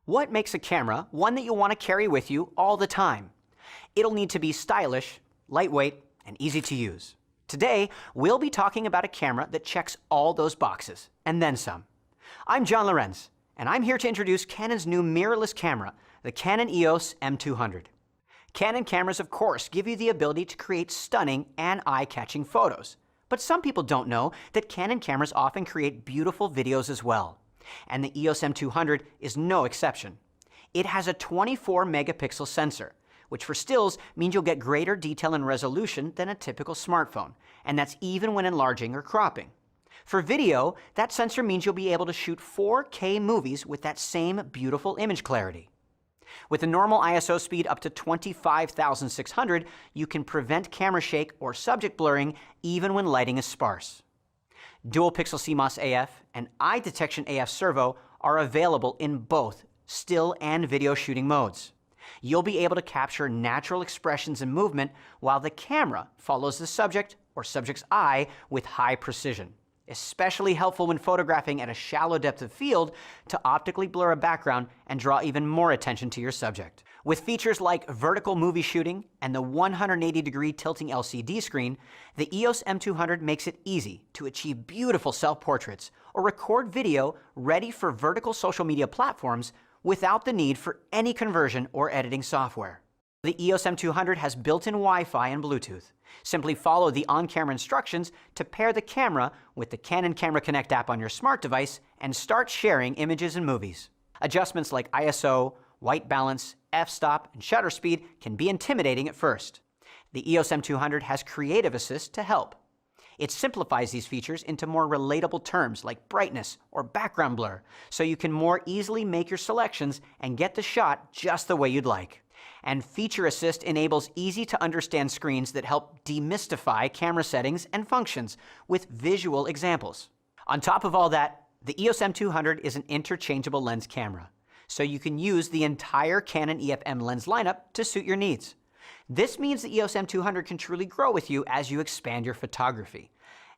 What makes a camera one that you'll want to carry with you all the time? It'll need to be stylish, lightweight, and easy to use. Today, we'll be talking about a camera that checks all those boxes, and then some. I'm John Lorenz, and I'm here to introduce Canon's new mirrorless camera, the Canon EOS M200. Canon cameras, of course, give you the ability to create stunning and eye-catching photos. But some people don't know that Canon cameras often create beautiful videos as well. And the EOS M200 is no exception. It has a 24-megapixel sensor, which for stills means you'll get greater detail and resolution than a typical smartphone, and that's even when enlarging or cropping. For video, that sensor means you'll be able to shoot 4K movies with that same beautiful image clarity. With a normal ISO speed up to 25,600, you can prevent camera shake or subject blurring even when lighting is sparse. Dual pixel CMOS AF and eye detection AF servo are available in both still and video shooting modes. You'll be able to capture natural expressions and movement while the camera follows the subject or subject's eye with high precision. Especially helpful when photographing at a shallow depth of field to optically blur a background and draw even more attention to your subject. With features like vertical movie shooting and the 180-degree tilting LCD screen, the EOS M200 makes it easy to achieve beautiful self-portraits or record video ready for vertical social media platforms without the need for any conversion or editing software. The EOS M200 has built-in Wi-Fi and Bluetooth. Simply follow the on-camera instructions to pair the camera with the Canon Camera Connect app on your smart device and start sharing images and movies. Adjustments like ISO, white balance, f-stop, and shutter speed can be intimidating at first. The EOS M200 has Creative Assist to help. It simplifies these features into more relatable terms like brightness or background blur, so you can more easily make your selections and get the shot just the way you'd like. And Feature Assist enables easy-to-understand screens that help demystify camera settings and functions with visual examples. On top of all that, the EOS M200 is an interchangeable lens camera, so you can use the entire Canon EF-M lens lineup to suit your needs. This means the EOS M200 can truly grow with you as you expand your photography.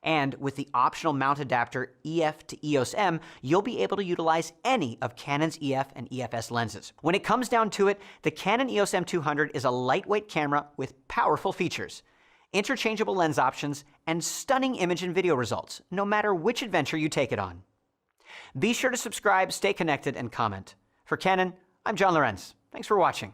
And with the optional mount adapter EF to EOS M, you'll be able to utilize any of Canon's EF and EFS lenses. When it comes down to it, the Canon EOS M200 is a lightweight camera with powerful features, interchangeable lens options, and stunning image and video results, no matter which adventure you take it on. Be sure to subscribe, stay connected, and comment. For Canon, I'm John Lorenz. Thanks for watching.